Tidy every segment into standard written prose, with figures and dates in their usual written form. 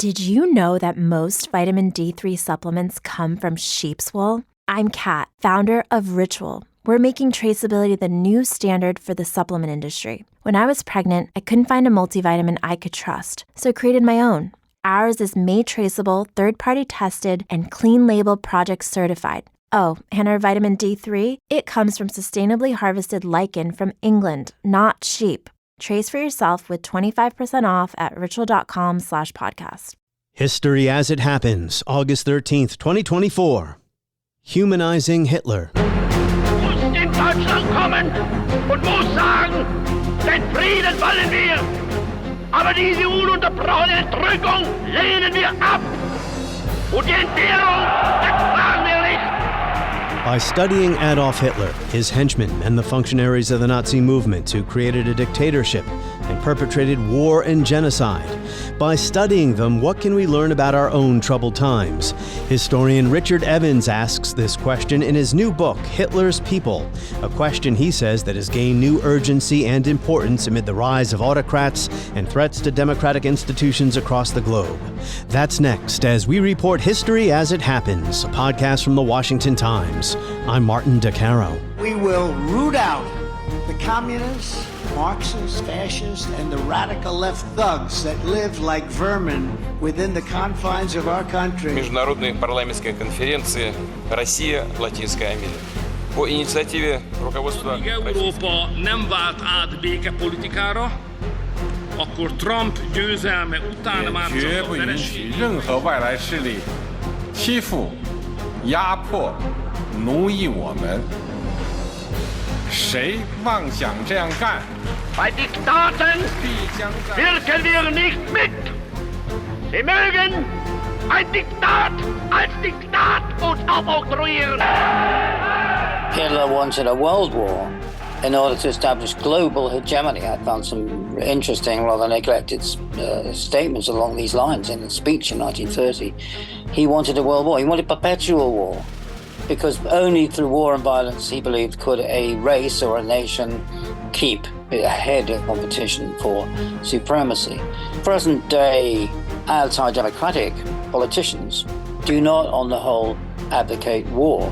Did you know that most vitamin D3 supplements come from sheep's wool? I'm Kat, founder of Ritual. We're making traceability the new standard for the supplement industry. When I was pregnant, I couldn't find a multivitamin I could trust, so I created my own. Ours is made traceable, third-party tested, and clean label project certified. Oh, and our vitamin D3, it comes from sustainably harvested lichen from England, not sheep. Trace for yourself with 25% off at ritual.com/podcast. History as it happens, August 13th, 2024. Humanizing Hitler. Muss in Deutschland kommen und muss sagen, den Frieden wollen wir. Aber diese ununterbrochene Entrückung lehnen wir ab. Und die Entbehrung ertragen wir nicht. By studying Adolf Hitler, his henchmen, and the functionaries of the Nazi movement who created a dictatorship and perpetrated war and genocide. By studying them, what can we learn about our own troubled times? Historian Richard Evans asks this question in his new book, Hitler's People, a question he says that has gained new urgency and importance amid the rise of autocrats and threats to democratic institutions across the globe. That's next as we report History as it Happens, a podcast from the Washington Times. I'm Martin DeCaro. We will root out the communists, Marxists, fascists, and the radical left thugs that live like vermin within the confines of our country. Международной парламентской конференции Россия, Латинская Америка. По инициативе руководства Európa nem vált át békepolitikára, akkor Trump győzelme után már csak a vereség. 任何外来势力欺负、压迫、奴役我们。谁妄想这样干？ Bei Diktaten wirken wir nicht mit. Sie mögen ein Diktat als Diktat uns aufoktroyieren. Hitler wanted a world war in order to establish global hegemony. I found some interesting, rather neglected statements along these lines in the speech in 1930. He wanted a world war. He wanted perpetual war. Because only through war and violence, he believed, could a race or a nation keep ahead of competition for supremacy. Present-day anti-democratic politicians do not, on the whole, advocate war.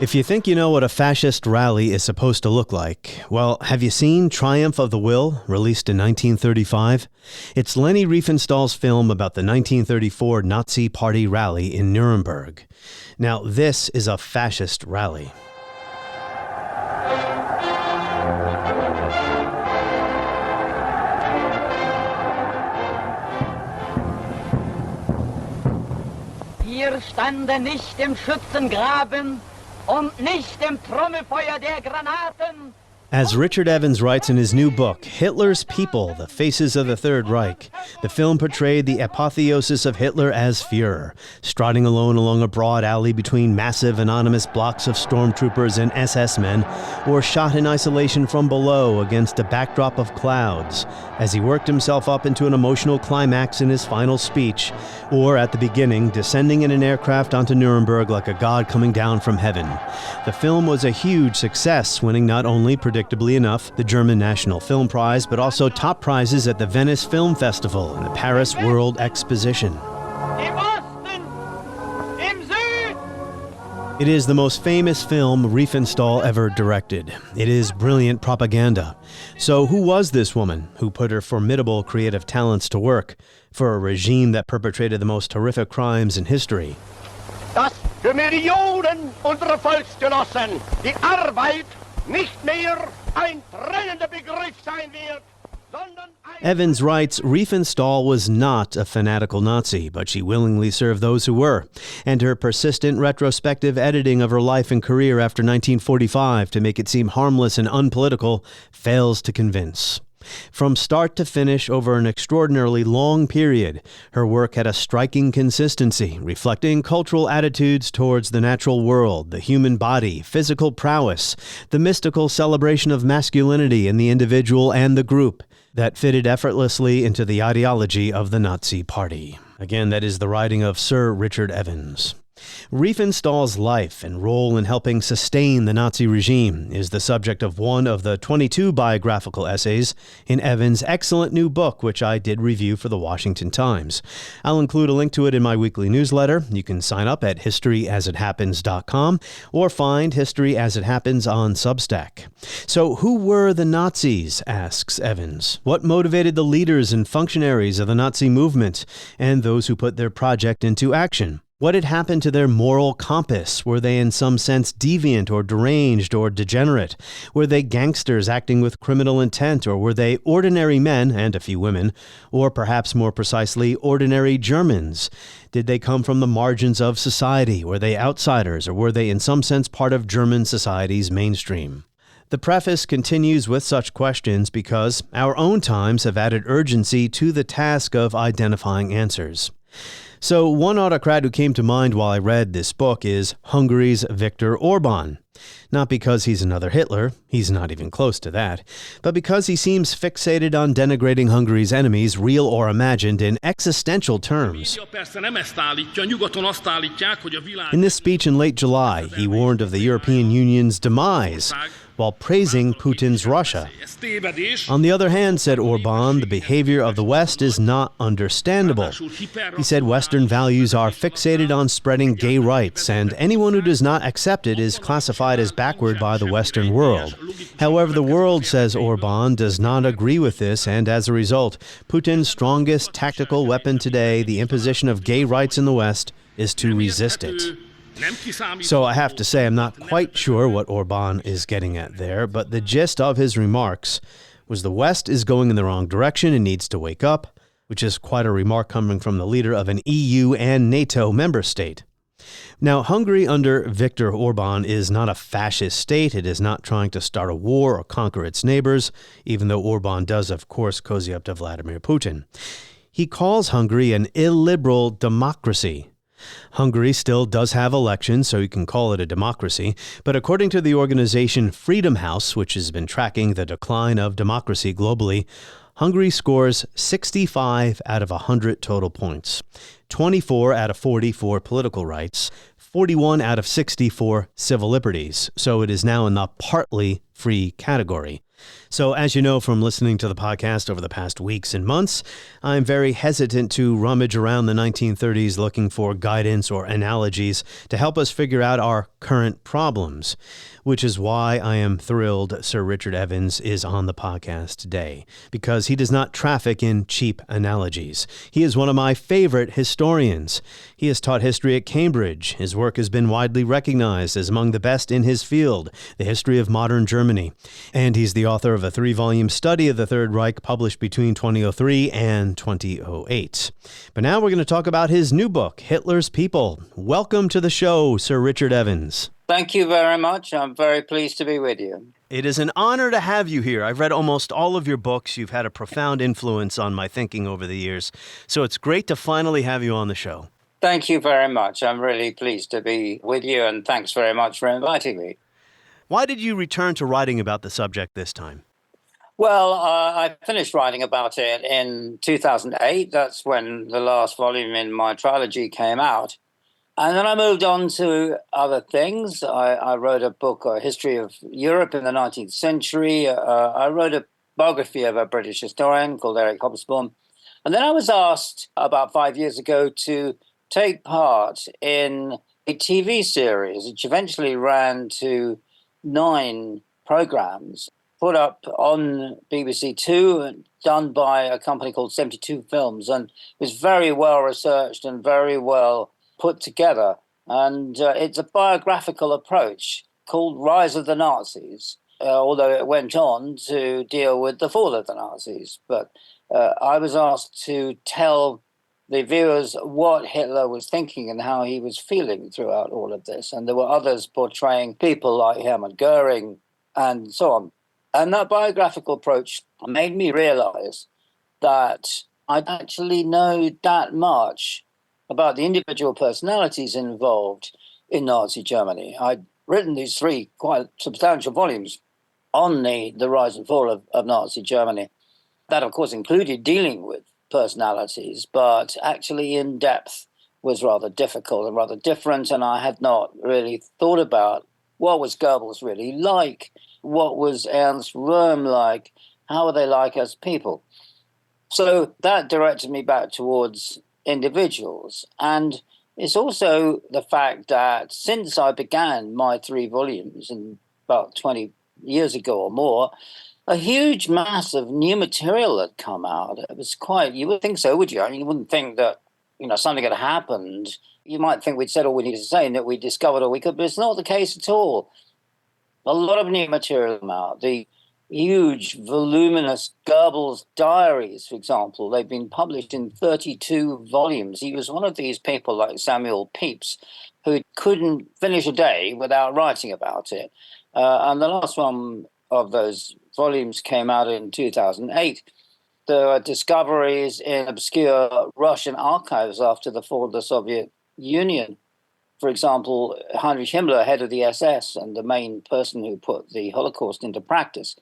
If you think you know what a fascist rally is supposed to look like, well, have you seen Triumph of the Will, released in 1935? It's Leni Riefenstahl's film about the 1934 Nazi Party rally in Nuremberg. Now, this is a fascist rally. Wir standen nicht im Schützengraben und nicht im Trommelfeuer der Granaten. As Richard Evans writes in his new book, Hitler's People, The Faces of the Third Reich, the film portrayed the apotheosis of Hitler as Führer, striding alone along a broad alley between massive anonymous blocks of stormtroopers and SS men, or shot in isolation from below against a backdrop of clouds, as he worked himself up into an emotional climax in his final speech, or at the beginning, descending in an aircraft onto Nuremberg like a god coming down from heaven. The film was a huge success, winning not only, predictably enough, the German National Film Prize, but also top prizes at the Venice Film Festival and the Paris World Exposition. It is the most famous film Riefenstahl ever directed. It is brilliant propaganda. So who was this woman who put her formidable creative talents to work for a regime that perpetrated the most horrific crimes in history? Dass für Millionen unserer Volksgenossen die Arbeit nicht mehr ein trennender Begriff sein wird. Evans writes, Riefenstahl was not a fanatical Nazi, but she willingly served those who were, and her persistent retrospective editing of her life and career after 1945 to make it seem harmless and unpolitical fails to convince. From start to finish over an extraordinarily long period, her work had a striking consistency, reflecting cultural attitudes towards the natural world, the human body, physical prowess, the mystical celebration of masculinity in the individual and the group, that fitted effortlessly into the ideology of the Nazi Party. Again, that is the writing of Sir Richard Evans. Riefenstahl's life and role in helping sustain the Nazi regime is the subject of one of the 22 biographical essays in Evans' excellent new book, which I did review for the Washington Times. I'll include a link to it in my weekly newsletter. You can sign up at historyasithappens.com or find History as It Happens on Substack. So who were the Nazis, asks Evans. What motivated the leaders and functionaries of the Nazi movement and those who put their project into action? What had happened to their moral compass? Were they in some sense deviant or deranged or degenerate? Were they gangsters acting with criminal intent, or were they ordinary men, and a few women, or perhaps more precisely, ordinary Germans? Did they come from the margins of society? Were they outsiders, or were they in some sense part of German society's mainstream? The preface continues with such questions because our own times have added urgency to the task of identifying answers. So one autocrat who came to mind while I read this book is Hungary's Viktor Orban. Not because he's another Hitler, he's not even close to that, but because he seems fixated on denigrating Hungary's enemies, real or imagined, in existential terms. In this speech in late July, he warned of the European Union's demise, while praising Putin's Russia. On the other hand, said Orban, the behavior of the West is not understandable. He said Western values are fixated on spreading gay rights, and anyone who does not accept it is classified as backward by the Western world. However, the world, says Orban, does not agree with this, and as a result, Putin's strongest tactical weapon today, the imposition of gay rights in the West, is to resist it. So I have to say I'm not quite sure what Orban is getting at there, but the gist of his remarks was the West is going in the wrong direction and needs to wake up, which is quite a remark coming from the leader of an EU and NATO member state. Now, Hungary under Viktor Orban is not a fascist state. It is not trying to start a war or conquer its neighbors, even though Orban does, of course, cozy up to Vladimir Putin. He calls Hungary an illiberal democracy. Hungary still does have elections, so you can call it a democracy, but according to the organization Freedom House, which has been tracking the decline of democracy globally, Hungary scores 65 out of 100 total points, 24 out of 40 for political rights, 41 out of 60 for civil liberties, so it is now in the partly free category. So as you know from listening to the podcast over the past weeks and months, I'm very hesitant to rummage around the 1930s looking for guidance or analogies to help us figure out our current problems, which is why I am thrilled Sir Richard Evans is on the podcast today, because he does not traffic in cheap analogies. He is one of my favorite historians. He has taught history at Cambridge. His work has been widely recognized as among the best in his field, the history of modern Germany. And he's the author of a 3-volume study of the Third Reich published between 2003 and 2008. But now we're going to talk about his new book, Hitler's People. Welcome to the show, Sir Richard Evans. Thank you very much. I'm very pleased to be with you. It is an honor to have you here. I've read almost all of your books. You've had a profound influence on my thinking over the years. So it's great to finally have you on the show. Thank you very much. I'm really pleased to be with you, and thanks very much for inviting me. Why did you return to writing about the subject this time? Well, I finished writing about it in 2008. That's when the last volume in my trilogy came out. And then I moved on to other things. I wrote a book, A History of Europe in the 19th Century. I wrote a biography of a British historian called Eric Hobsbawm. And then I was asked about 5 years ago to take part in a TV series, which eventually ran to 9 programs, put up on BBC Two, done by a company called 72 Films, and it was very well researched and very well put together. And it's a biographical approach called Rise of the Nazis, although it went on to deal with the fall of the Nazis. But I was asked to tell the viewers what Hitler was thinking and how he was feeling throughout all of this. And there were others portraying people like Hermann Goering and so on. And that biographical approach made me realize that I don't actually know that much about the individual personalities involved in Nazi Germany. I'd written these 3 quite substantial volumes on the rise and fall of Nazi Germany. That, of course, included dealing with personalities, but actually in depth was rather difficult and rather different, and I had not really thought about what was Goebbels really like, what was Ernst Röhm like, how were they like as people. So that directed me back towards individuals. And it's also the fact that since I began my 3 volumes in about 20 years ago or more, a huge mass of new material had come out. It was quite, you would think so, would you? I mean, you wouldn't think that, something had happened. You might think we'd said all we needed to say and that we discovered all we could, but it's not the case at all. A lot of new material came out. The huge, voluminous Goebbels diaries, for example, they've been published in 32 volumes. He was one of these people like Samuel Pepys who couldn't finish a day without writing about it. And the last one of those volumes came out in 2008. There are discoveries in obscure Russian archives after the fall of the Soviet Union. For example, Heinrich Himmler, head of the SS and the main person who put the Holocaust into practice,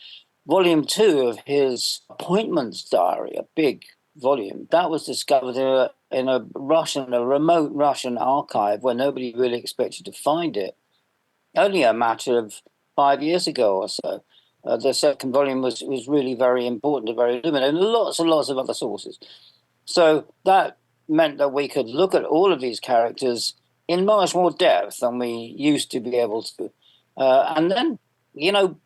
volume 2 of his appointments diary, a big volume, that was discovered in a remote Russian archive where nobody really expected to find it. Only a matter of 5 years ago or so. The second volume was really very important and very illuminating, and lots of other sources. So that meant that we could look at all of these characters in much more depth than we used to be able to. And then,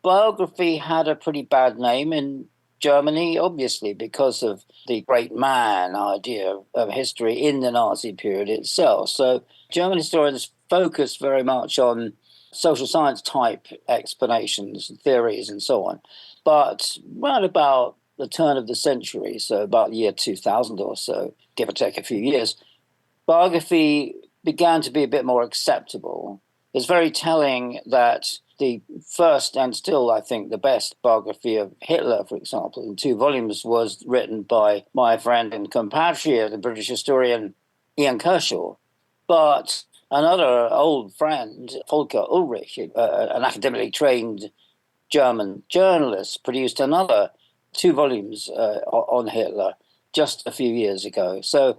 biography had a pretty bad name in Germany, obviously, because of the great man idea of history in the Nazi period itself. So German historians focused very much on social science type explanations, theories, and so on. But right about the turn of the century, so about the year 2000 or so, give or take a few years, biography began to be a bit more acceptable. It's very telling that the first and still, I think, the best biography of Hitler, for example, in 2 volumes, was written by my friend and compatriot, the British historian Ian Kershaw. But another old friend, Volker Ulrich, an academically trained German journalist, produced another 2 volumes on Hitler just a few years ago. So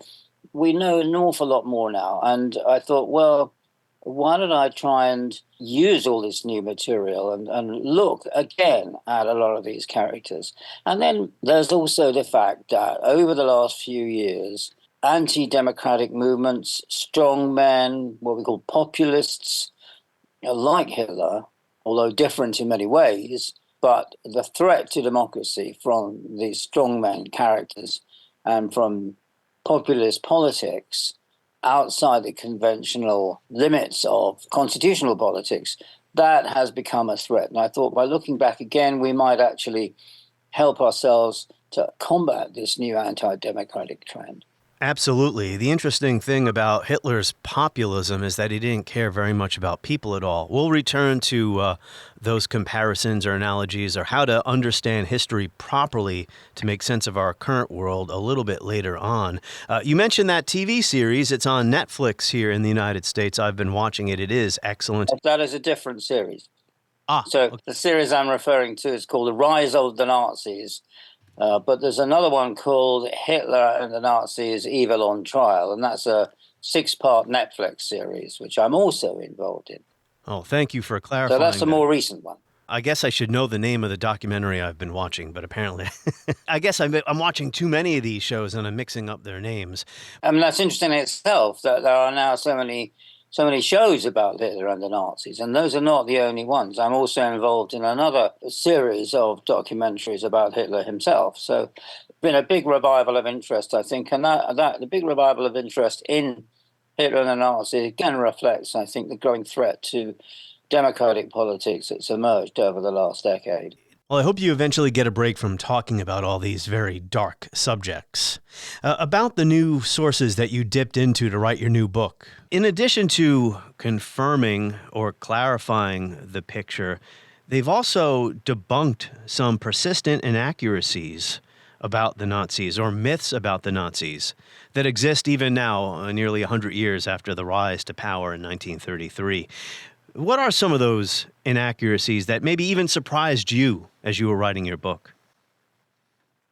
we know an awful lot more now. And I thought, well, why don't I try and use all this new material and look again at a lot of these characters? And then there's also the fact that over the last few years, anti-democratic movements, strong men, what we call populists, like Hitler, although different in many ways, but the threat to democracy from these strongman characters and from populist politics outside the conventional limits of constitutional politics, that has become a threat. And I thought by looking back again, we might actually help ourselves to combat this new anti-democratic trend. Absolutely. The interesting thing about Hitler's populism is that he didn't care very much about people at all. We'll return to those comparisons or analogies or how to understand history properly to make sense of our current world a little bit later on. You mentioned that TV series. It's on Netflix here in the United States. I've been watching it. It is excellent. That is a different series. So okay. The series I'm referring to is called The Rise of the Nazis. But there's another one called Hitler and the Nazis, Evil on Trial, and that's a 6-part Netflix series, which I'm also involved in. Oh, thank you for clarifying. So that's a more recent one. I guess I should know the name of the documentary I've been watching, but apparently I guess I'm watching too many of these shows and I'm mixing up their names. I mean, that's interesting in itself that there are now so many shows about Hitler and the Nazis, and those are not the only ones. I'm also involved in another series of documentaries about Hitler himself. So it's been a big revival of interest, I think, and that the big revival of interest in Hitler and the Nazis again reflects, I think, the growing threat to democratic politics that's emerged over the last decade. Well, I hope you eventually get a break from talking about all these very dark subjects. About the new sources that you dipped into to write your new book. In addition to confirming or clarifying the picture, they've also debunked some persistent inaccuracies about the Nazis or myths about the Nazis that exist even now, nearly 100 years after the rise to power in 1933. What are some of those inaccuracies that maybe even surprised you as you were writing your book?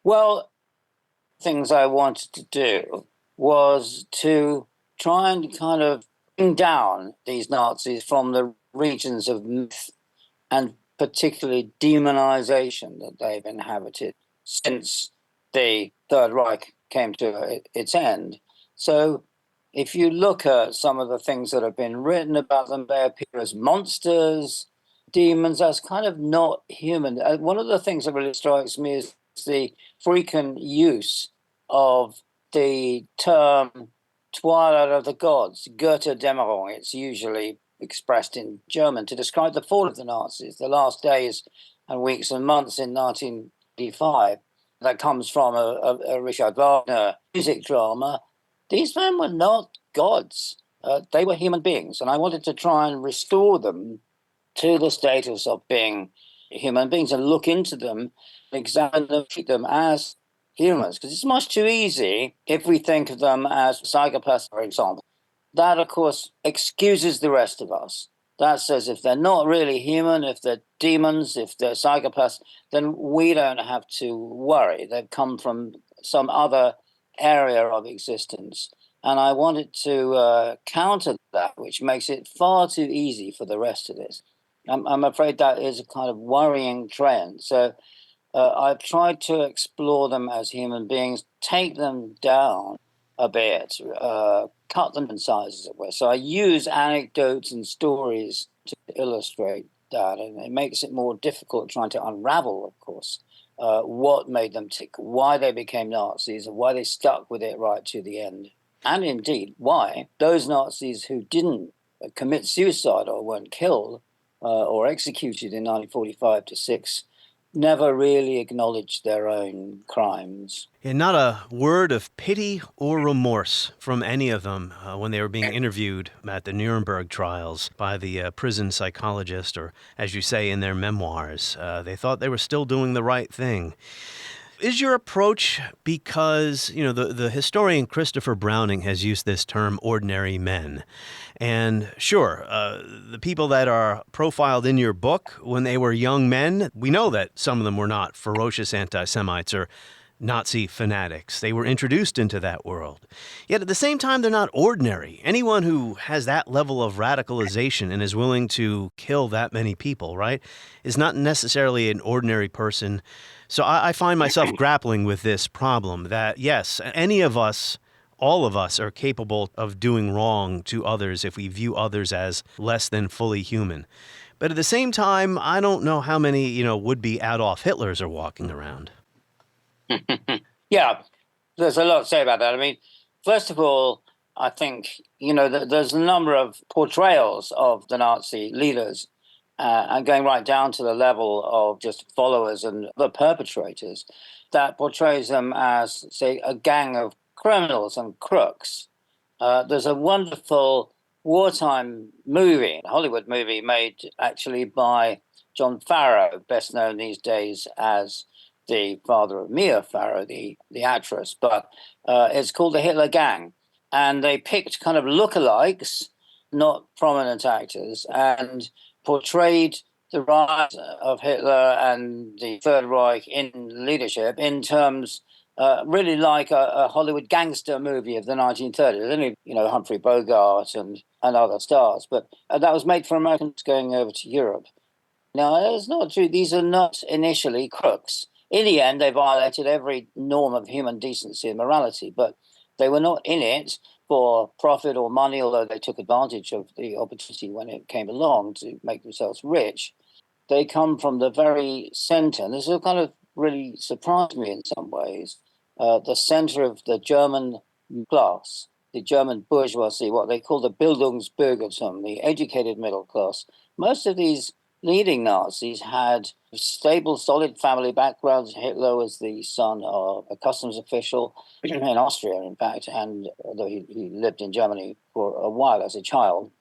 Well, things I wanted to do was to try and kind of bring down these Nazis from the regions of myth and particularly demonization that they've inhabited since the Third Reich came to its end. So if you look at some of the things that have been written about them, they appear as monsters, demons, as kind of not human. One of the things that really strikes me is the frequent use of the term Twilight of the Gods, Götterdämmerung. It's usually expressed in German to describe the fall of the Nazis, the last days and weeks and months in 1985. That comes from a Richard Wagner music drama. These men were not gods. They were human beings, and I wanted to try and restore them to the status of being human beings and look into them, examine them, treat them as humans. Because it's much too easy if we think of them as psychopaths, for example. That, of course, excuses the rest of us. That says if they're not really human, if they're demons, if they're psychopaths, then we don't have to worry. They've come from some other area of existence. And I wanted to counter that, which makes it far too easy for the rest of this. I'm afraid that is a kind of worrying trend. So I've tried to explore them as human beings, take them down a bit, cut them in size, as it were. So I use anecdotes and stories to illustrate that, and it makes it more difficult trying to unravel, of course, what made them tick, why they became Nazis, and why they stuck with it right to the end. And indeed, why those Nazis who didn't commit suicide or weren't killed or executed in 1945 to 6 never really acknowledged their own crimes. And not a word of pity or remorse from any of them when they were being interviewed at the Nuremberg trials by the prison psychologist, or as you say in their memoirs, they thought they were still doing the right thing. Is your approach because, the historian Christopher Browning has used this term ordinary men. And sure, the people that are profiled in your book when they were young men, we know that some of them were not ferocious anti-Semites or Nazi fanatics. They were introduced into that world. Yet at the same time, they're not ordinary. Anyone who has that level of radicalization and is willing to kill that many people, right, is not necessarily an ordinary person. So I find myself grappling with this problem that, yes, any of us, all of us are capable of doing wrong to others if we view others as less than fully human. But at the same time, I don't know how many, would-be Adolf Hitlers are walking around. Yeah, there's a lot to say about that. I mean, first of all, I think, there's a number of portrayals of the Nazi leaders and going right down to the level of just followers and the perpetrators that portrays them as, say, a gang of criminals and crooks. There's a wonderful wartime movie, a Hollywood movie made actually by John Farrow, best known these days as the father of Mia Farrow, the actress, but it's called The Hitler Gang. And they picked kind of lookalikes, not prominent actors, and portrayed the rise of Hitler and the Third Reich in leadership in terms really like a Hollywood gangster movie of the 1930s. Only, Humphrey Bogart and other stars, but that was made for Americans going over to Europe. Now, it's not true. These are not initially crooks. In the end, they violated every norm of human decency and morality, but they were not in it for profit or money, although they took advantage of the opportunity when it came along to make themselves rich. They come from the very center, and this has kind of really surprised me in some ways, the center of the German class, the German bourgeoisie, what they call the Bildungsbürgertum, the educated middle class. Most of these leading Nazis had stable, solid family backgrounds. Hitler was the son of a customs official in Austria, in fact, and although he lived in Germany for a while as a child,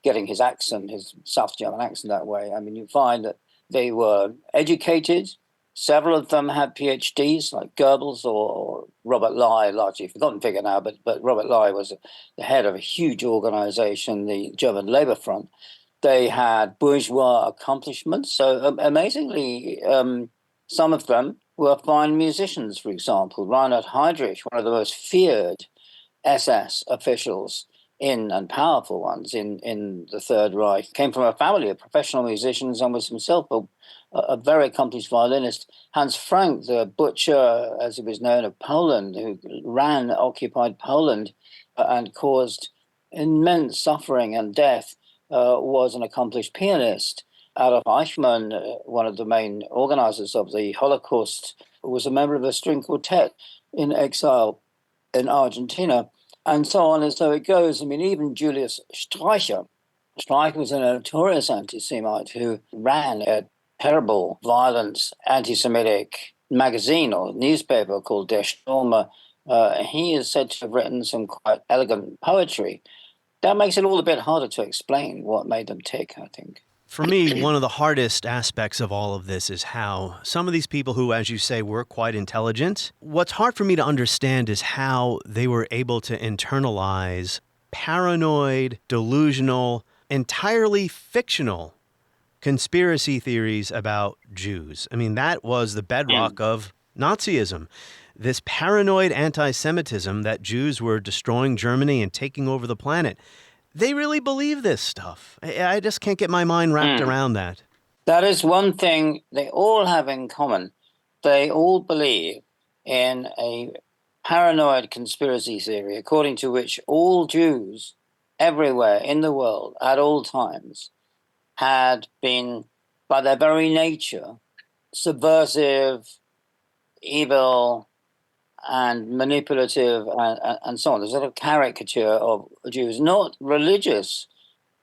getting his accent, his South German accent that way. I mean, you find that they were educated. Several of them had PhDs, like Goebbels or Robert Lai, largely forgotten figure now, but Robert Lai was the head of a huge organization, the German Labor Front. They had bourgeois accomplishments. So amazingly, some of them were fine musicians, for example. Reinhard Heydrich, one of the most feared SS officials in and powerful ones in the Third Reich, came from a family of professional musicians and was himself a very accomplished violinist. Hans Frank, the butcher, as he was known, of Poland, who ran occupied Poland and caused immense suffering and death, was an accomplished pianist. Adolf Eichmann, one of the main organizers of the Holocaust, was a member of a string quartet in exile in Argentina, and so on and so it goes. I mean, even Julius Streicher. Streicher was a notorious anti-Semite who ran a terrible, violent, anti-Semitic magazine or newspaper called Der Stürmer. He is said to have written some quite elegant poetry. That makes it all a bit harder to explain what made them tick, I think. For me, one of the hardest aspects of all of this is how some of these people who, as you say, were quite intelligent, what's hard for me to understand is how they were able to internalize paranoid, delusional, entirely fictional conspiracy theories about Jews. I mean, that was the bedrock of Nazism. This paranoid anti-Semitism that Jews were destroying Germany and taking over the planet. They really believe this stuff. I just can't get my mind wrapped around that. That is one thing they all have in common. They all believe in a paranoid conspiracy theory according to which all Jews everywhere in the world at all times had been, by their very nature, subversive, evil, and manipulative, and so on. There's a sort of caricature of Jews, not religious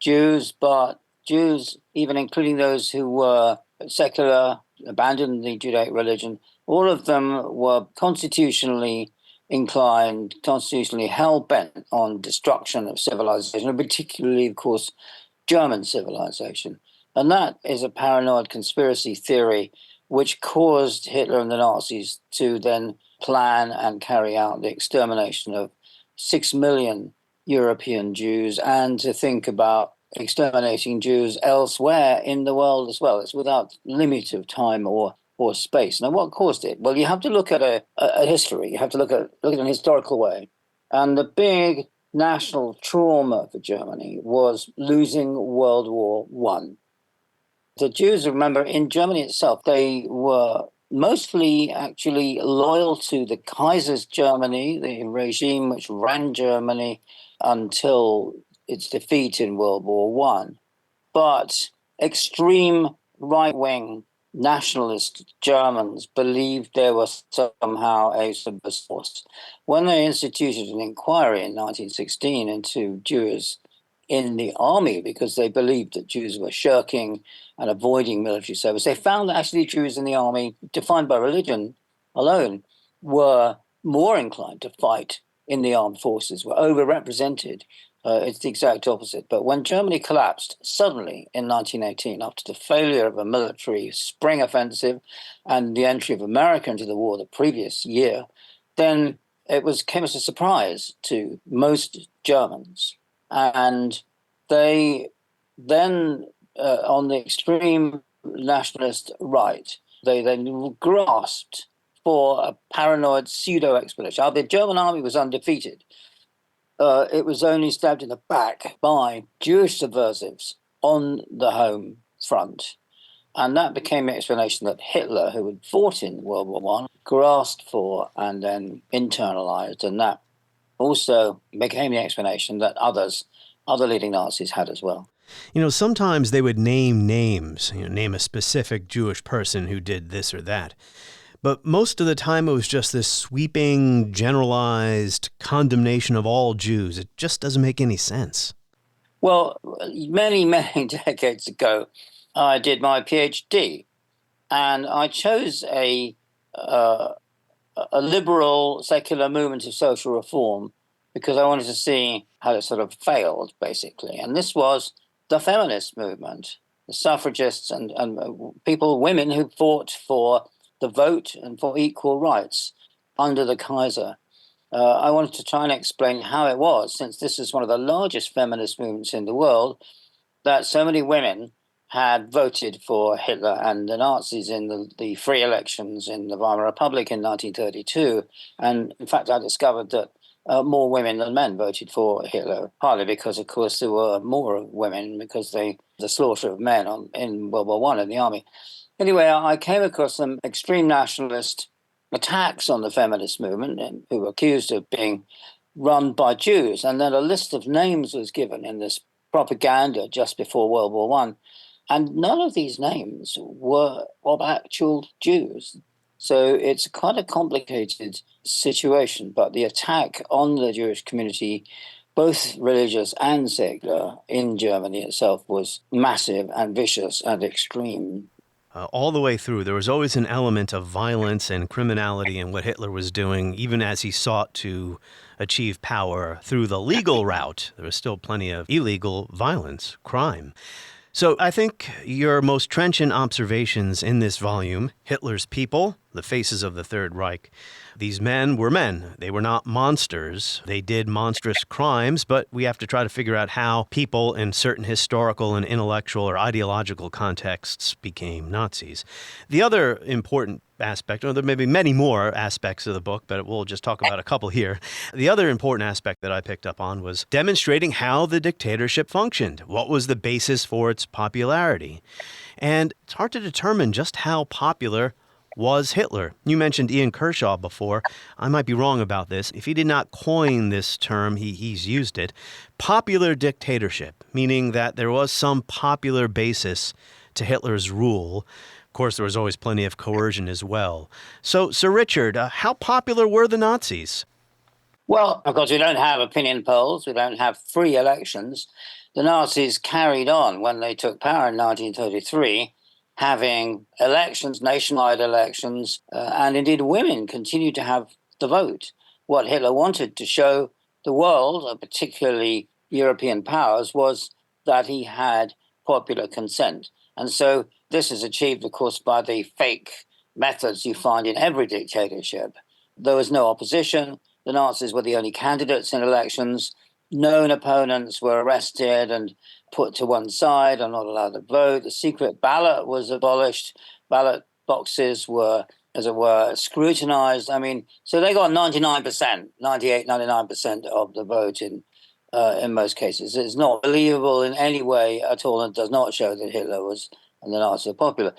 Jews, but Jews, even including those who were secular, abandoned the Judaic religion. All of them were constitutionally inclined, constitutionally hell-bent on destruction of civilization, and particularly, of course, German civilization. And that is a paranoid conspiracy theory which caused Hitler and the Nazis to then plan and carry out the extermination of 6 million European Jews and to think about exterminating Jews elsewhere in the world as well. It's without limit of time or space. Now, what caused it? Well, you have to look at a history. You have to look at it in a historical way. And the big national trauma for Germany was losing World War I. The Jews, remember, in Germany itself, they were mostly actually loyal to the Kaiser's Germany, the regime which ran Germany until its defeat in World War I. But extreme right-wing nationalist Germans believed there was somehow a subversive force. When they instituted an inquiry in 1916 into Jews in the army because they believed that Jews were shirking and avoiding military service, they found that actually Jews in the army, defined by religion alone, were more inclined to fight in the armed forces, were overrepresented. It's the exact opposite. But when Germany collapsed suddenly in 1918, after the failure of a military spring offensive and the entry of America into the war the previous year, then it came as a surprise to most Germans. And they then, on the extreme nationalist right, they then grasped for a paranoid pseudo-explanation. The German army was undefeated. It was only stabbed in the back by Jewish subversives on the home front. And that became the explanation that Hitler, who had fought in World War I, grasped for and then internalized. And that also became the explanation that other leading Nazis had as well. You know, sometimes they would name names, name a specific Jewish person who did this or that. But most of the time it was just this sweeping, generalized condemnation of all Jews. It just doesn't make any sense. Well, many, many decades ago, I did my PhD, and I chose a liberal secular movement of social reform because I wanted to see how it sort of failed, basically. And this was the feminist movement, the suffragists and women who fought for the vote and for equal rights under the Kaiser. I wanted to try and explain how it was, since this is one of the largest feminist movements in the world, that so many women had voted for Hitler and the Nazis in the free elections in the Weimar Republic in 1932. And in fact, I discovered that more women than men voted for Hitler, partly because, of course, there were more women because the slaughter of men in World War I in the army. Anyway, I came across some extreme nationalist attacks on the feminist movement who were accused of being run by Jews. And then a list of names was given in this propaganda just before World War I. And none of these names were of actual Jews. So it's quite a complicated situation. But the attack on the Jewish community, both religious and secular, in Germany itself was massive and vicious and extreme. All the way through, there was always an element of violence and criminality in what Hitler was doing, even as he sought to achieve power through the legal route. There was still plenty of illegal violence, crime. So I think your most trenchant observations in this volume, Hitler's People, the Faces of the Third Reich, these men were men. They were not monsters. They did monstrous crimes, but we have to try to figure out how people in certain historical and intellectual or ideological contexts became Nazis. The other important aspect, or there may be many more aspects of the book, but we'll just talk about a couple here. The other important aspect that I picked up on was demonstrating how the dictatorship functioned. What was the basis for its popularity? And it's hard to determine just how popular was Hitler. You mentioned Ian Kershaw before. I might be wrong about this. If he did not coin this term, he's used it. Popular dictatorship, meaning that there was some popular basis to Hitler's rule. Of course, there was always plenty of coercion as well. So, Sir Richard, how popular were the Nazis? Well, of course, we don't have opinion polls. We don't have free elections. The Nazis carried on when they took power in 1933, having elections, nationwide elections, and indeed women continued to have the vote. What Hitler wanted to show the world, particularly European powers, was that he had popular consent. And so this is achieved, of course, by the fake methods you find in every dictatorship. There was no opposition. The Nazis were the only candidates in elections. Known opponents were arrested and put to one side and not allowed to vote. The secret ballot was abolished. Ballot boxes were, as it were, scrutinized. I mean, so they got 99%, 98, 99% of the vote in most cases. It's not believable in any way at all and does not show that Hitler was and the Nazis were popular.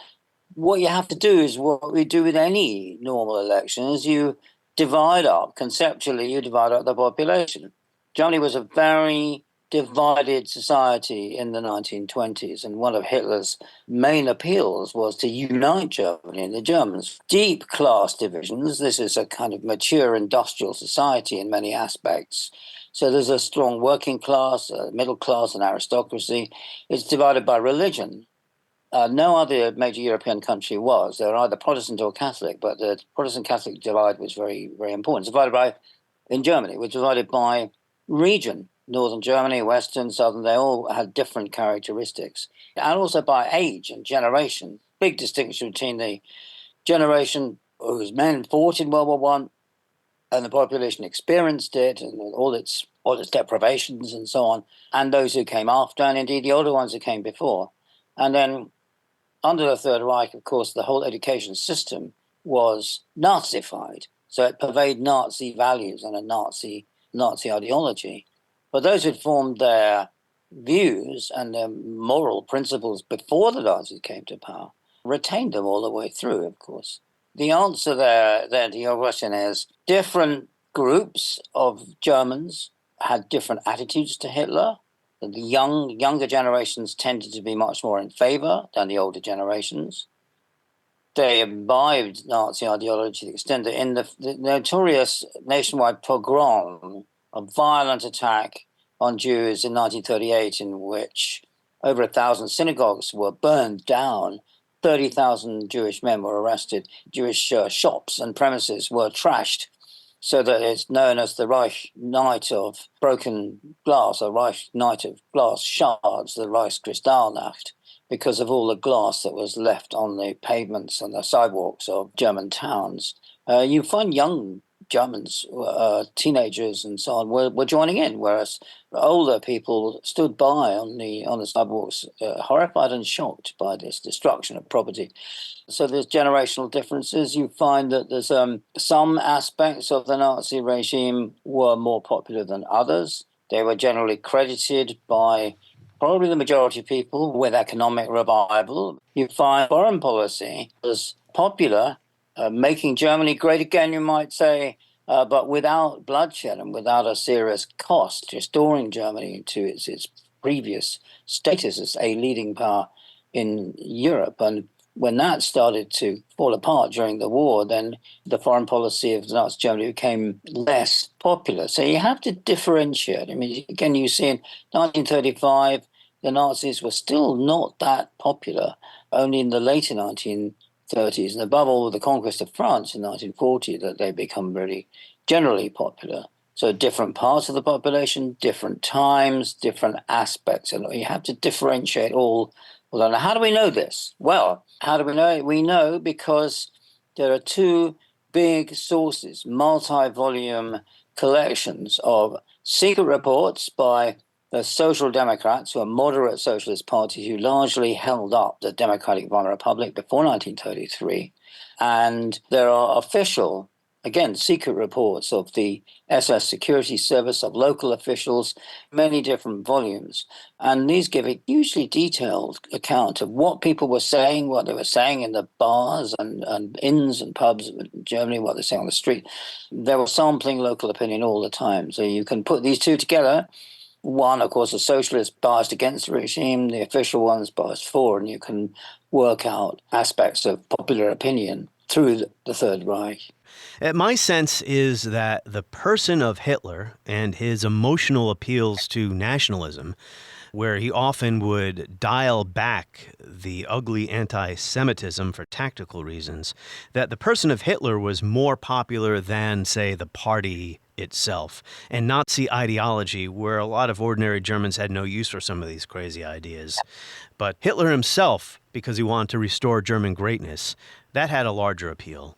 What you have to do is what we do with any normal election is you divide up, conceptually, you divide up the population. Germany was a very divided society in the 1920s, and one of Hitler's main appeals was to unite Germany and the Germans. Deep class divisions. This is a kind of mature industrial society in many aspects. So there's a strong working class, a middle class, and aristocracy. It's divided by religion. No other major European country was. They were either Protestant or Catholic, but the Protestant-Catholic divide was very, very important. In Germany, it was divided by region. Northern Germany, Western, Southern, they all had different characteristics. And also by age and generation. Big distinction between the generation whose men fought in World War I and the population experienced it and all its deprivations and so on, and those who came after, and indeed the older ones who came before. And then under the Third Reich, of course, the whole education system was Nazified. So it pervaded Nazi values and a Nazi ideology. But those who had formed their views and their moral principles before the Nazis came to power retained them all the way through, of course. The answer there to your question is different groups of Germans had different attitudes to Hitler. The younger generations tended to be much more in favor than the older generations. They imbibed Nazi ideology to the extent that in the notorious nationwide pogrom, a violent attack on Jews in 1938, in which over 1,000 synagogues were burned down, 30,000 Jewish men were arrested, Jewish shops and premises were trashed, so that it's known as the Reich Night of Broken Glass, or Reich Night of Glass Shards, the Reichskristallnacht, because of all the glass that was left on the pavements and the sidewalks of German towns. You find young Germans, teenagers and so on, were joining in, whereas older people stood by on the sidewalks, horrified and shocked by this destruction of property. So there's generational differences. You find that there's some aspects of the Nazi regime were more popular than others. They were generally credited by probably the majority of people with economic revival. You find foreign policy was popular, making Germany great again, you might say, but without bloodshed and without a serious cost, restoring Germany to its previous status as a leading power in Europe. And when that started to fall apart during the war, then the foreign policy of Nazi Germany became less popular. So you have to differentiate. I mean, again, you see in 1935, the Nazis were still not that popular. Only in the later 1930s, and above all, the conquest of France in 1940, that they become really generally popular. So different parts of the population, different times, different aspects. And you have to differentiate all. Well, how do we know this? Well, how do we know it? We know because there are two big sources, multi-volume collections of secret reports by the Social Democrats, who are moderate socialist parties who largely held up the Democratic Weimar Republic before 1933. And there are official, again, secret reports of the SS Security Service, of local officials, many different volumes. And these give a hugely detailed account of what people were saying, what they were saying in the bars and inns and pubs in Germany, what they say on the street. They were sampling local opinion all the time. So you can put these two together. One, of course, the socialists biased against the regime, the official ones biased for, and you can work out aspects of popular opinion through the Third Reich. My sense is that the person of Hitler and his emotional appeals to nationalism, where he often would dial back the ugly anti-Semitism for tactical reasons, that the person of Hitler was more popular than, say, the party itself, and Nazi ideology, where a lot of ordinary Germans had no use for some of these crazy ideas. But Hitler himself, because he wanted to restore German greatness, that had a larger appeal.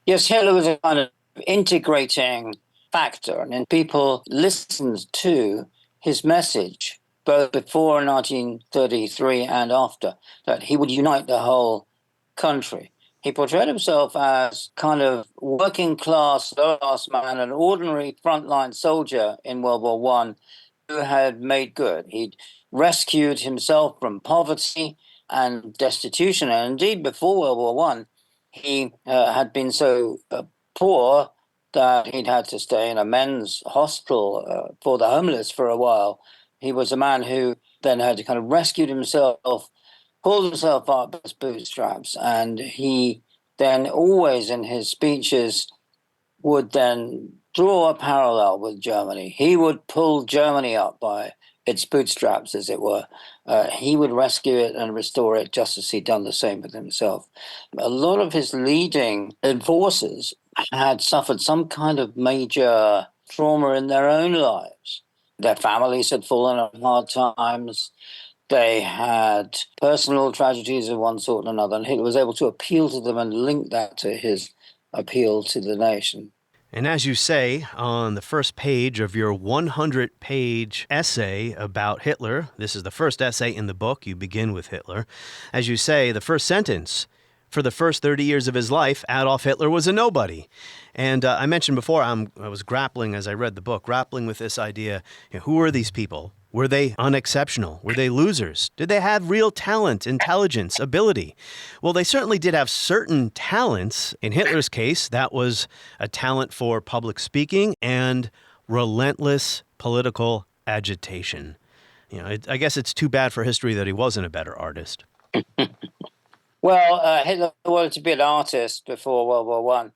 Yes, Hitler was a kind of integrating factor, and then people listened to his message both before 1933 and after, that he would unite the whole country. He portrayed himself as kind of working class, low-class man, an ordinary frontline soldier in World War I who had made good. He'd rescued himself from poverty and destitution, and indeed before World War I, he had been so poor that he'd had to stay in a men's hospital for the homeless for a while. He was a man who then had to kind of rescue himself, pulled himself up by his bootstraps, and he then always in his speeches would then draw a parallel with Germany. He would pull Germany up by its bootstraps, as it were. He would rescue it and restore it just as he'd done the same with himself. A lot of his leading enforcers had suffered some kind of major trauma in their own lives. Their families had fallen on hard times. They had personal tragedies of one sort or another, and Hitler was able to appeal to them and link that to his appeal to the nation. And as you say, on the first page of your 100-page essay about Hitler, this is the first essay in the book, you begin with Hitler. As you say, the first sentence, for the first 30 years of his life, Adolf Hitler was a nobody. And I mentioned before, I was grappling, as I read the book, grappling with this idea, who were these people? Were they unexceptional? Were they losers? Did they have real talent, intelligence, ability? Well, they certainly did have certain talents. In Hitler's case, that was a talent for public speaking and relentless political agitation. I guess it's too bad for history that he wasn't a better artist. Well, Hitler wanted to be an artist before World War I,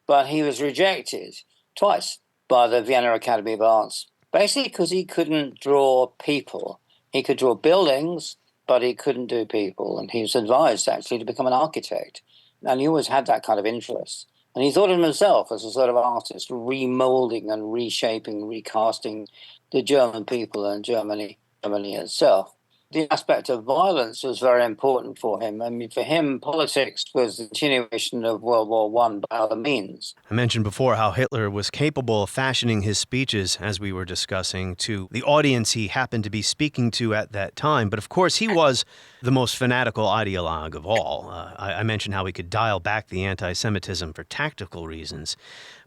but he was rejected twice by the Vienna Academy of Arts. Basically because he couldn't draw people. He could draw buildings, but he couldn't do people. And he was advised, actually, to become an architect. And he always had that kind of interest. And he thought of himself as a sort of artist, remolding and reshaping, recasting the German people and Germany itself. The aspect of violence was very important for him. I mean, for him, politics was the continuation of World War One by other means. I mentioned before how Hitler was capable of fashioning his speeches, as we were discussing, to the audience he happened to be speaking to at that time. But of course, he was the most fanatical ideologue of all. I mentioned how he could dial back the anti-Semitism for tactical reasons.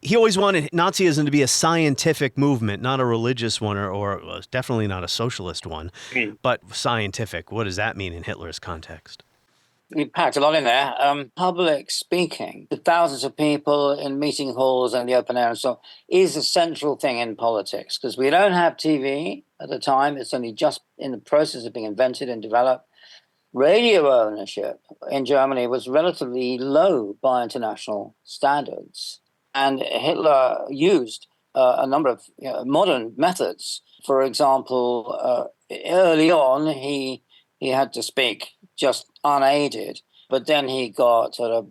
He always wanted Nazism to be a scientific movement, not a religious one, or definitely not a socialist one, but scientific. What does that mean in Hitler's context? You packed a lot in there. Public speaking to thousands of people in meeting halls and the open air and so on is a central thing in politics, because we don't have TV at the time. It's only just in the process of being invented and developed. Radio ownership in Germany was relatively low by international standards. And Hitler used a number of modern methods. For example, early on, he had to speak just unaided, but then he got a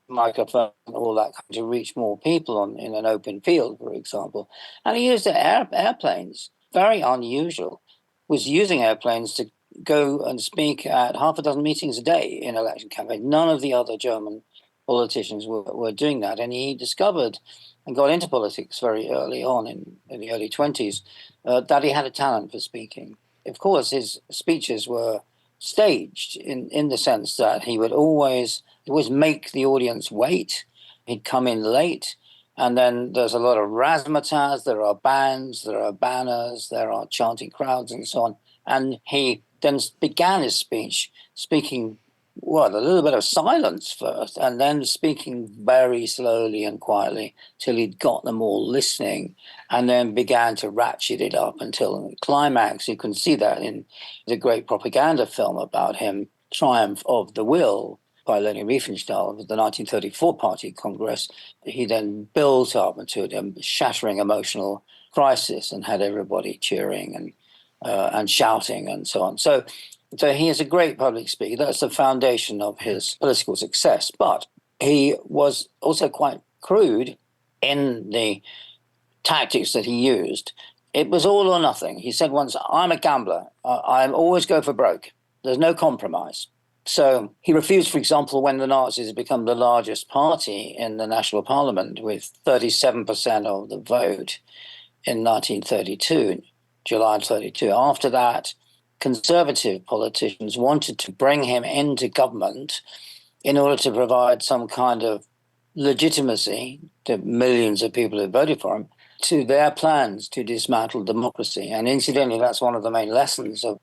microphone and all that to reach more people in an open field, for example. And he used airplanes, very unusual, was using airplanes to go and speak at half a dozen meetings a day in election campaign. None of the other German politicians were doing that. And he discovered and got into politics very early on in the early 20s that he had a talent for speaking. Of course, his speeches were staged in the sense that he would always make the audience wait. He'd come in late, and then there's a lot of razzmatazz. There are bands, there are banners, there are chanting crowds and so on. And he then began his speech speaking a little bit of silence first, and then speaking very slowly and quietly till he'd got them all listening, and then began to ratchet it up until the climax. You can see that in the great propaganda film about him, Triumph of the Will, by Leni Riefenstahl, of the 1934 Party Congress. He then built up into a shattering emotional crisis and had everybody cheering and shouting and so on. So he is a great public speaker. That's the foundation of his political success. But he was also quite crude in the tactics that he used. It was all or nothing. He said once, "I'm a gambler. I always go for broke. There's no compromise." So he refused, for example, when the Nazis had become the largest party in the National Parliament with 37% of the vote in 1932, July 32. After that, conservative politicians wanted to bring him into government in order to provide some kind of legitimacy to millions of people who voted for him to their plans to dismantle democracy. And incidentally, that's one of the main lessons of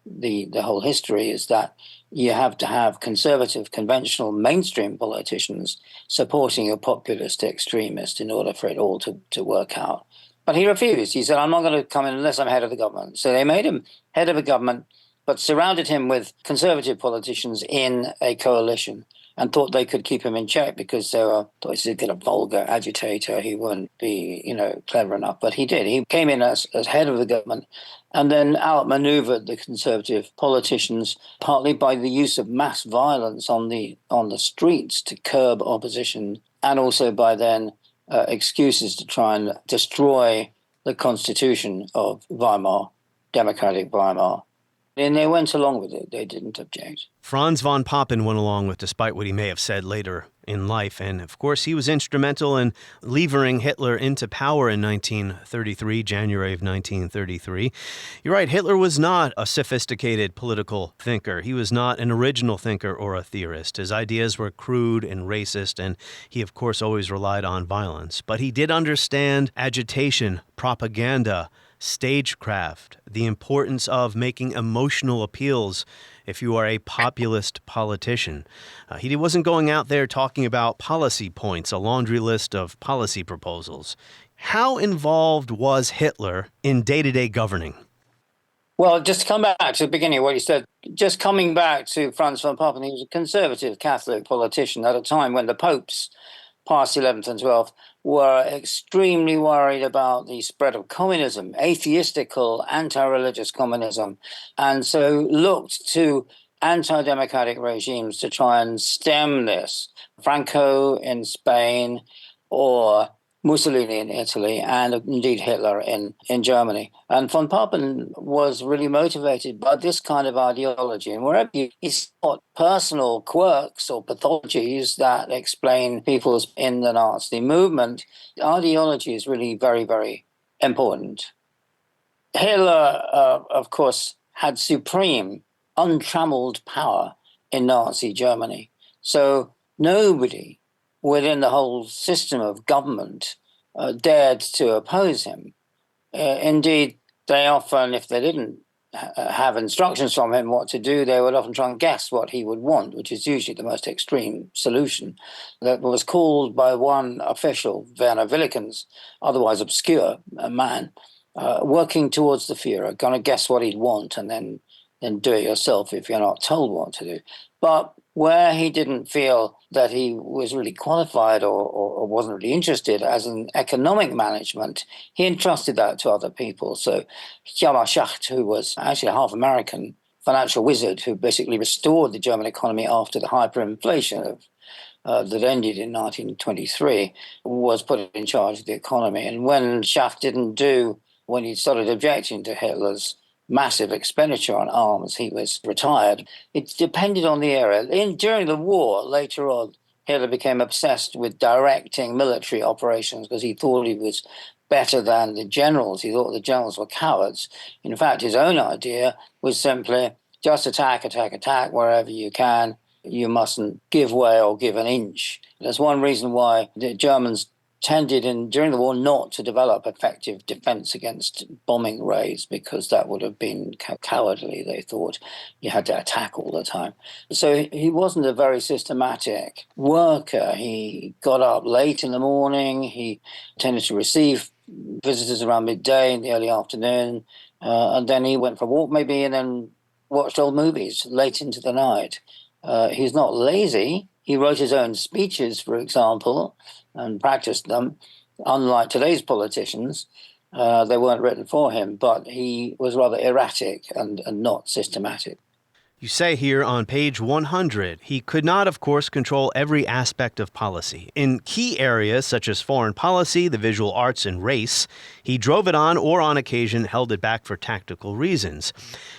the whole history, is that you have to have conservative, conventional, mainstream politicians supporting a populist extremist in order for it all to work out. But he refused. He said, "I'm not going to come in unless I'm head of the government." So they made him head of a government, but surrounded him with conservative politicians in a coalition and thought they could keep him in check because they thought he's a vulgar agitator. He wouldn't be, clever enough. But he did. He came in as head of the government and then outmaneuvered the conservative politicians, partly by the use of mass violence on the streets to curb opposition, and also by then excuses to try and destroy the constitution of Weimar, democratic Weimar. And they went along with it. They didn't object. Franz von Papen went along with, despite what he may have said later in life. And of course, he was instrumental in levering Hitler into power in 1933, January of 1933. You're right, Hitler was not a sophisticated political thinker. He was not an original thinker or a theorist. His ideas were crude and racist, and he, of course, always relied on violence. But he did understand agitation, propaganda, stagecraft, the importance of making emotional appeals if you are a populist politician. He wasn't going out there talking about policy points, a laundry list of policy proposals. How involved was Hitler in day-to-day governing? Well, just to come back to the beginning of what you said, just coming back to Franz von Papen, he was a conservative Catholic politician at a time when the popes, Pius XI and XII, were extremely worried about the spread of communism, atheistical, anti-religious communism, and so looked to anti-democratic regimes to try and stem this. Franco in Spain, or Mussolini in Italy, and indeed Hitler in Germany. And von Papen was really motivated by this kind of ideology. And wherever he sought personal quirks or pathologies that explain people's in the Nazi movement, ideology is really very, very important. Hitler, of course, had supreme, untrammeled power in Nazi Germany. So nobody within the whole system of government dared to oppose him. Indeed, they often, if they didn't have instructions from him what to do, they would often try and guess what he would want, which is usually the most extreme solution. That was called by one official, Werner Willikens, otherwise obscure man, working towards the Führer, going to guess what he'd want and then do it yourself if you're not told what to do. But where he didn't feel that he was really qualified or wasn't really interested as in economic management, he entrusted that to other people. So Hjalmar Schacht, who was actually a half American financial wizard who basically restored the German economy after the hyperinflation that ended in 1923, was put in charge of the economy. And when Schacht didn't do, when he started objecting to Hitler's massive expenditure on arms, he was retired. It depended on the era. During the war, later on, Hitler became obsessed with directing military operations because he thought he was better than the generals. He thought the generals were cowards. In fact, his own idea was simply just attack, attack, attack wherever you can. You mustn't give way or give an inch. That's one reason why the Germans tended during the war not to develop effective defense against bombing raids, because that would have been cowardly. They thought you had to attack all the time. So he wasn't a very systematic worker. He got up late in the morning. He tended to receive visitors around midday in the early afternoon. And then he went for a walk maybe and then watched old movies late into the night. He's not lazy. He wrote his own speeches, for example, and practiced them. Unlike today's politicians, they weren't written for him, but he was rather erratic and not systematic. You say here on page 100, he could not, of course, control every aspect of policy. In key areas such as foreign policy, the visual arts, and race, he drove it on or on occasion held it back for tactical reasons.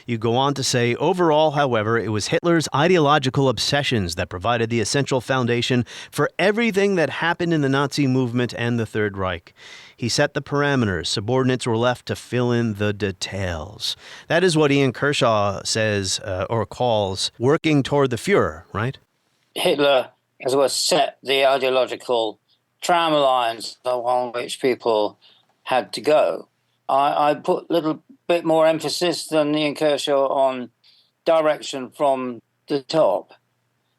You go on to say, overall, however, it was Hitler's ideological obsessions that provided the essential foundation for everything that happened in the Nazi movement and the Third Reich. He set the parameters. Subordinates were left to fill in the details. That is what Ian Kershaw says or calls working toward the Führer, right? Hitler, as well, set the ideological tram lines along which people had to go. I put a little bit more emphasis than Ian Kershaw on direction from the top.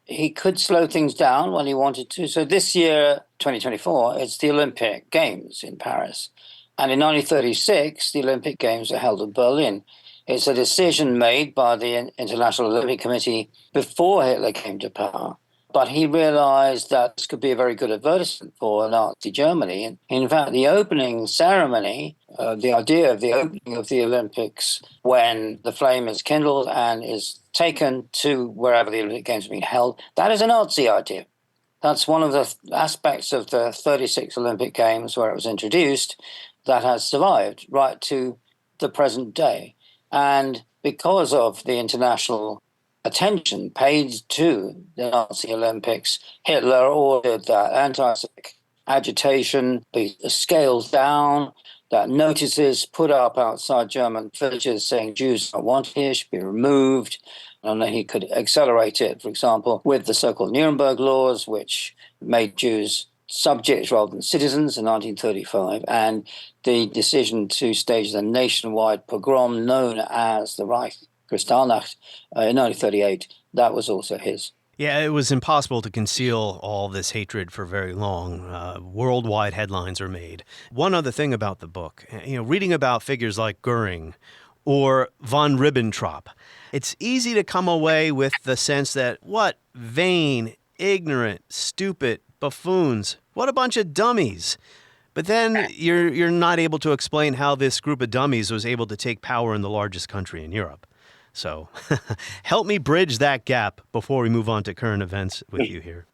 He could slow things down when he wanted to. So this year, 2024, it's the Olympic Games in Paris. And in 1936, the Olympic Games are held in Berlin. It's a decision made by the International Olympic Committee before Hitler came to power. But he realized that this could be a very good advertisement for Nazi Germany. And in fact, the opening ceremony, the idea of the opening of the Olympics when the flame is kindled and is taken to wherever the Olympic Games are being held, that is a Nazi idea. That's one of the aspects of the 36 Olympic Games where it was introduced that has survived right to the present day. And because of the international attention paid to the Nazi Olympics, Hitler ordered that anti-Semitic agitation be scaled down, that notices put up outside German villages saying Jews are wanted here should be removed, and then he could accelerate it, for example, with the so-called Nuremberg laws, which made Jews subjects rather than citizens in 1935, and the decision to stage the nationwide pogrom known as the Reich Kristallnacht in 1938, that was also his. Yeah, it was impossible to conceal all this hatred for very long. Worldwide headlines are made. One other thing about the book, reading about figures like Goering or von Ribbentrop, it's easy to come away with the sense that what vain, ignorant, stupid buffoons, what a bunch of dummies. But then you're not able to explain how this group of dummies was able to take power in the largest country in Europe. So help me bridge that gap before we move on to current events with you here.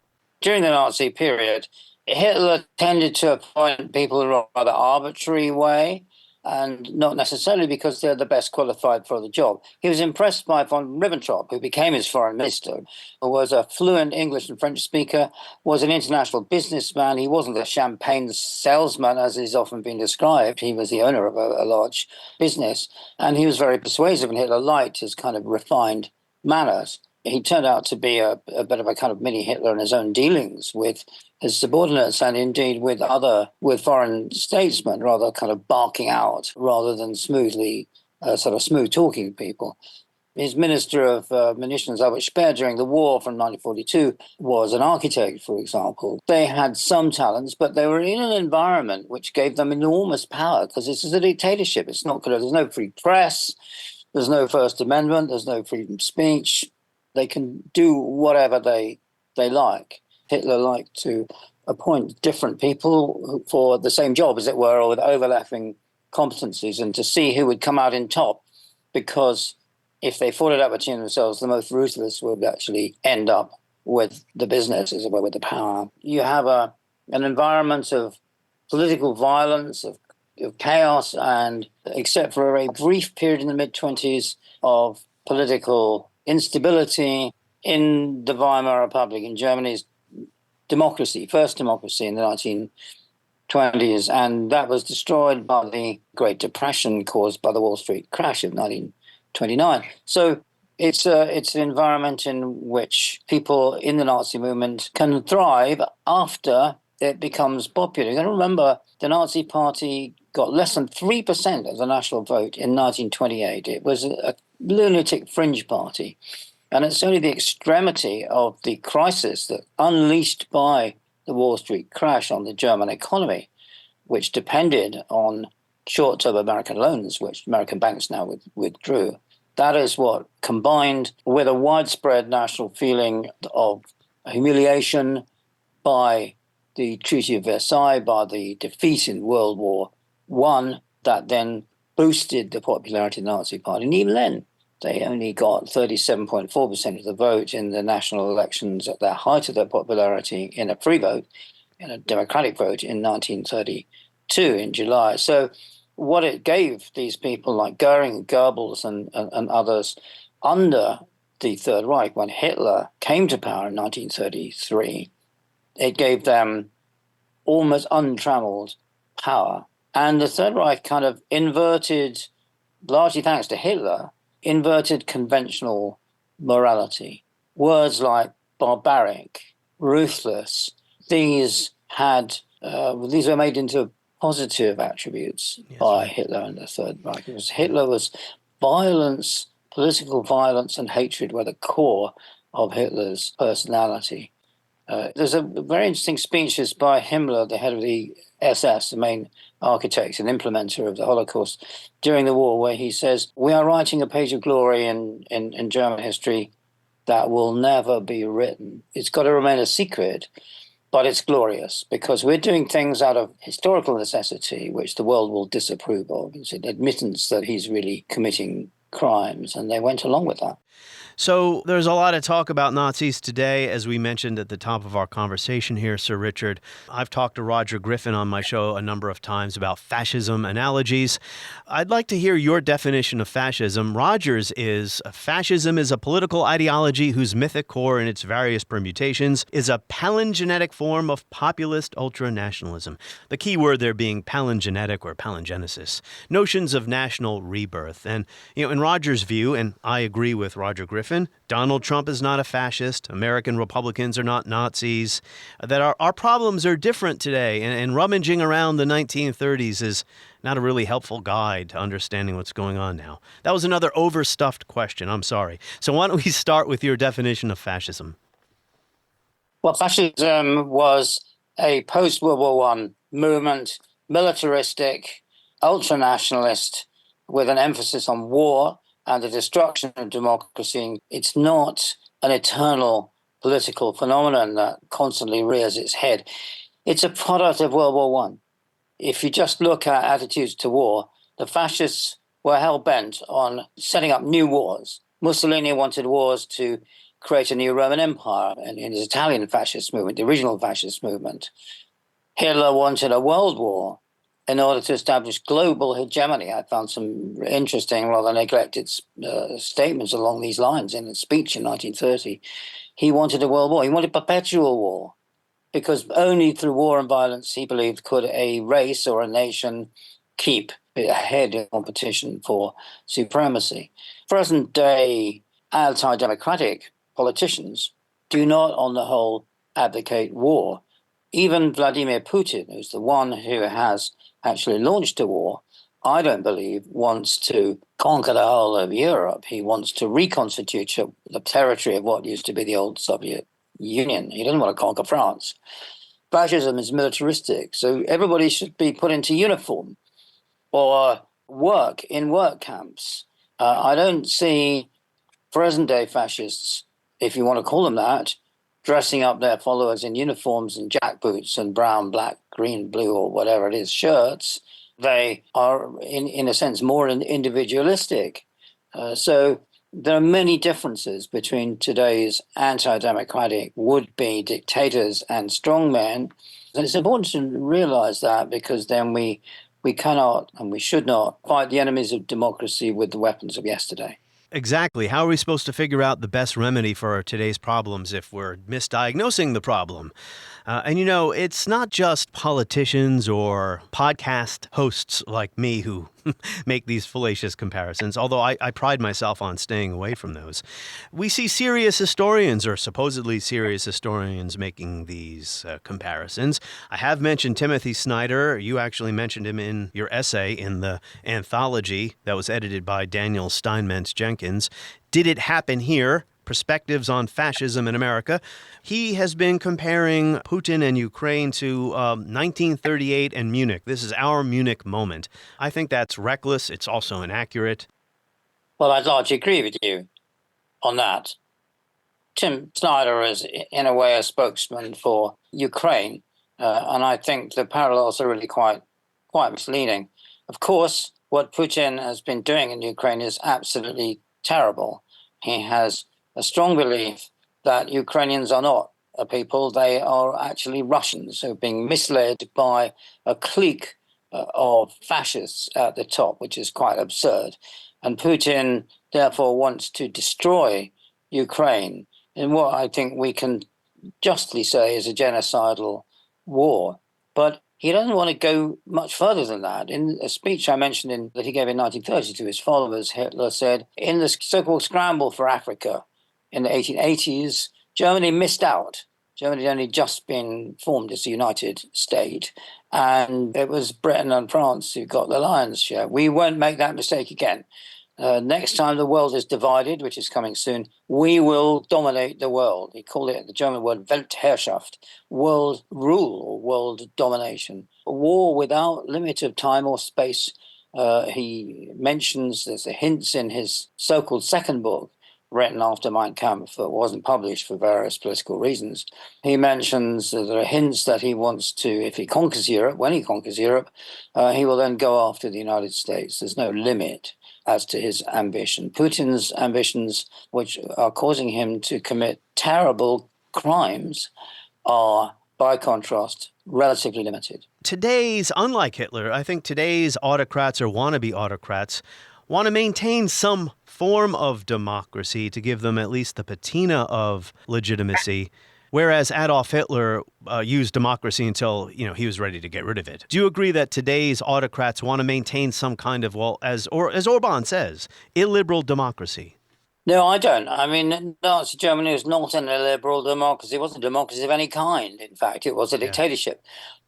During the Nazi period, Hitler tended to appoint people in a rather arbitrary way, and not necessarily because they're the best qualified for the job. He was impressed by von Ribbentrop, who became his foreign minister, who was a fluent English and French speaker, was an international businessman. He wasn't a champagne salesman, as is often been described. He was the owner of a large business, and he was very persuasive, and Hitler liked his kind of refined manners. He turned out to be a bit of a kind of mini Hitler in his own dealings with his subordinates and indeed with foreign statesmen, rather kind of barking out rather than smooth talking people. His Minister of Munitions, Albert Speer, during the war from 1942, was an architect, for example. They had some talents, but they were in an environment which gave them enormous power because this is a dictatorship. It's not good. There's no free press. There's no First Amendment. There's no freedom of speech. They can do whatever they like. Hitler liked to appoint different people for the same job, as it were, or with overlapping competencies, and to see who would come out in top, because if they fought it out between themselves, the most ruthless would actually end up with the business, as it were, with the power. You have an environment of political violence, of chaos, and except for a brief period in the mid-20s of political instability in the Weimar Republic, in Germany's democracy, first democracy in the 1920s, and that was destroyed by the Great Depression caused by the Wall Street crash of 1929. So it's an environment in which people in the Nazi movement can thrive after it becomes popular. You got to remember, the Nazi Party got less than 3% of the national vote in 1928. It was a lunatic fringe party. And it's only the extremity of the crisis that unleashed by the Wall Street crash on the German economy, which depended on short-term American loans, which American banks now withdrew. That is what, combined with a widespread national feeling of humiliation by the Treaty of Versailles, by the defeat in World War I, that then boosted the popularity of the Nazi Party. And even then, they only got 37.4% of the vote in the national elections at the height of their popularity in a free vote, in a democratic vote in 1932 in July. So what it gave these people like Goering, Goebbels and others under the Third Reich, when Hitler came to power in 1933, it gave them almost untrammeled power. And the Third Reich kind of inverted, largely thanks to Hitler, inverted conventional morality. Words like barbaric, ruthless, these were made into positive attributes by Hitler and the Third Reich. Hitler was violence, political violence and hatred were the core of Hitler's personality. There's a very interesting speech by Himmler, the head of the SS, the main architect and implementer of the Holocaust during the war, where he says, "We are writing a page of glory in German history that will never be written. It's got to remain a secret, but it's glorious because we're doing things out of historical necessity, which the world will disapprove of. It's an admittance that he's really committing crimes," and they went along with that. So there's a lot of talk about Nazis today, as we mentioned at the top of our conversation here, Sir Richard. I've talked to Roger Griffin on my show a number of times about fascism analogies. I'd like to hear your definition of fascism. Roger's is, fascism is a political ideology whose mythic core in its various permutations is a palingenetic form of populist ultranationalism. The key word there being palingenetic or palingenesis. Notions of national rebirth. And, in Roger's view, and I agree with Roger Griffin, Donald Trump is not a fascist. American Republicans are not Nazis. That our problems are different today, and rummaging around the 1930s is not a really helpful guide to understanding what's going on now. That was another overstuffed question. I'm sorry. So why don't we start with your definition of fascism? Well, fascism was a post-World War I movement, militaristic, ultranationalist, with an emphasis on war and the destruction of democracy. It's not an eternal political phenomenon that constantly rears its head. It's a product of World War I. If you just look at attitudes to war, the fascists were hell-bent on setting up new wars. Mussolini wanted wars to create a new Roman Empire in his Italian fascist movement, the original fascist movement. Hitler wanted a world war in order to establish global hegemony. I found some interesting, rather neglected statements along these lines in a speech in 1930. He wanted a world war. He wanted perpetual war, because only through war and violence, he believed, could a race or a nation keep ahead in competition for supremacy. Present-day anti-democratic politicians do not, on the whole, advocate war. Even Vladimir Putin, who's the one who has actually launched a war, I don't believe wants to conquer the whole of Europe. He wants to reconstitute the territory of what used to be the old Soviet Union. He doesn't want to conquer France. Fascism is militaristic, so everybody should be put into uniform or work in work camps. I don't see present-day fascists, if you want to call them that, dressing up their followers in uniforms and jackboots and brown, black, green, blue, or whatever it is, shirts. They are, in a sense, more individualistic. So there are many differences between today's anti-democratic would-be dictators and strongmen. And it's important to realize that, because then we cannot and we should not fight the enemies of democracy with the weapons of yesterday. Exactly. How are we supposed to figure out the best remedy for today's problems if we're misdiagnosing the problem? And, you know, it's not just politicians or podcast hosts like me who make these fallacious comparisons, although I pride myself on staying away from those. We see serious historians, or supposedly serious historians, making these comparisons. I have mentioned Timothy Snyder. You actually mentioned him in your essay in the anthology that was edited by Daniel Steinmetz Jenkins. Did It Happen Here? Perspectives on Fascism in America. He has been comparing Putin and Ukraine to 1938 and Munich. This is our Munich moment. I think that's reckless. It's also inaccurate. Well, I'd largely agree with you on that. Tim Snyder is, in a way, a spokesman for Ukraine, and I think the parallels are really quite misleading. Of course, what Putin has been doing in Ukraine is absolutely terrible. He has a strong belief that Ukrainians are not a people, they are actually Russians who are being misled by a clique of fascists at the top, which is quite absurd. And Putin, therefore, wants to destroy Ukraine in what I think we can justly say is a genocidal war. But he doesn't want to go much further than that. In a speech I mentioned that he gave in 1930 to his followers, Hitler said, in the so-called scramble for Africa in the 1880s, Germany missed out. Germany had only just been formed as a united state, and it was Britain and France who got the lion's share. We won't make that mistake again. Next time the world is divided, which is coming soon, we will dominate the world. He called it, the German word, Weltherrschaft, world rule or world domination. A war without limit of time or space. He mentions, there's hints in his so-called second book, written after Mein Kampf, that wasn't published for various political reasons. He mentions that there are hints that he wants to, if he conquers Europe, when he conquers Europe, he will then go after the United States. There's no limit as to his ambition. Putin's ambitions, which are causing him to commit terrible crimes, are, by contrast, relatively limited. Unlike Hitler, I think today's autocrats or wannabe autocrats want to maintain some form of democracy to give them at least the patina of legitimacy, whereas Adolf Hitler used democracy until, he was ready to get rid of it. Do you agree that today's autocrats want to maintain some kind of, as Orban says, illiberal democracy? No, I don't. I mean, Nazi Germany was not an illiberal democracy. It wasn't a democracy of any kind. In fact, it was a dictatorship.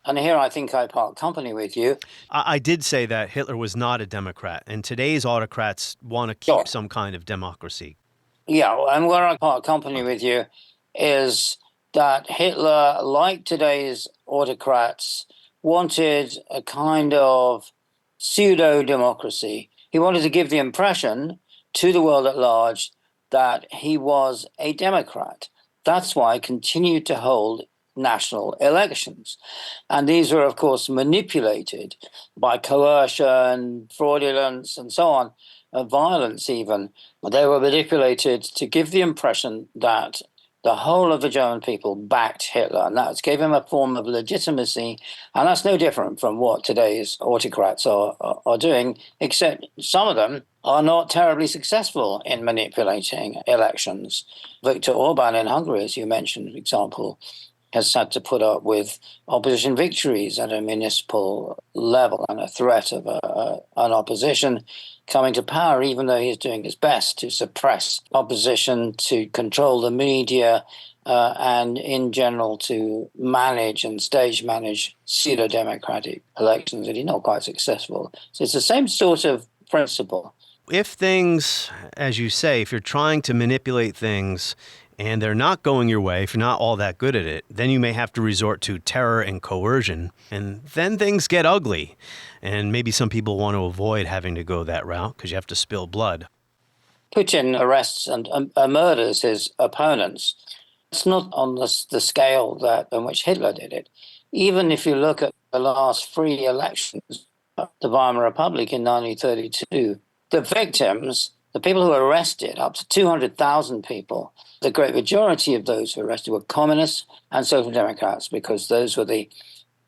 And here I think I part company with you. I did say that Hitler was not a Democrat, and today's autocrats want to keep some kind of democracy. Yeah, and where I part company with you is that Hitler, like today's autocrats, wanted a kind of pseudo-democracy. He wanted to give the impression to the world at large that he was a Democrat. That's why he continued to hold national elections. And these were, of course, manipulated by coercion, fraudulence, and so on, violence even. They were manipulated to give the impression that The whole of the German people backed Hitler, and that gave him a form of legitimacy. And that's no different from what today's autocrats are doing, except some of them are not terribly successful in manipulating elections. Viktor Orban in Hungary, as you mentioned, for example, has had to put up with opposition victories at a municipal level and a threat of an opposition coming to power, even though he's doing his best to suppress opposition, to control the media, and in general to manage and stage manage pseudo-democratic elections, and he's not quite successful. So it's the same sort of principle. If things, as you say, if you're trying to manipulate things and they're not going your way, if you're not all that good at it, then you may have to resort to terror and coercion, and then things get ugly. And maybe some people want to avoid having to go that route because you have to spill blood. Putin arrests and murders his opponents. It's not on the scale that in which Hitler did it. Even if you look at the last free elections, the Weimar Republic in 1932, the victims, the people who were arrested, up to 200,000 people, the great majority of those who were arrested were communists and social democrats, because those were the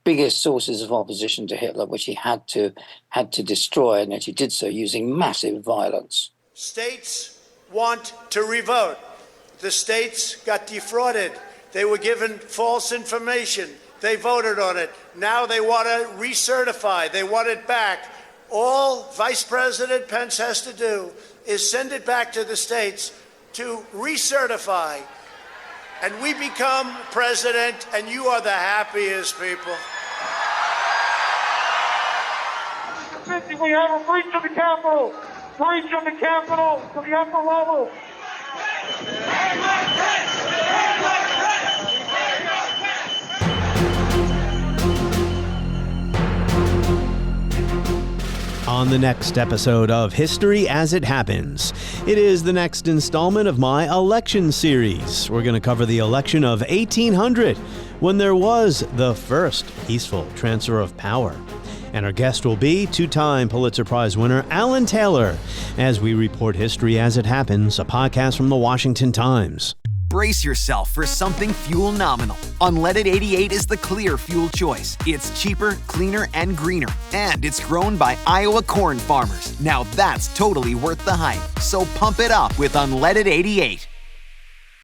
biggest sources of opposition to Hitler, which he had to destroy, and that he did so using massive violence. States want to revote. The states got defrauded. They were given false information. They voted on it. Now they want to recertify. They want it back. All Vice President Pence has to do is send it back to the states to recertify. And we become president, and you are the happiest people. We have a breach of the Capitol! Breach of the Capitol to the upper level! On the next episode of History as It Happens, it is the next installment of my election series. We're going to cover the election of 1800, when there was the first peaceful transfer of power. And our guest will be two-time Pulitzer Prize winner Alan Taylor, as we report History as It Happens, a podcast from the Washington Times. Brace yourself for something fuel-nominal. Unleaded 88 is the clear fuel choice. It's cheaper, cleaner, and greener. And it's grown by Iowa corn farmers. Now that's totally worth the hype. So pump it up with Unleaded 88.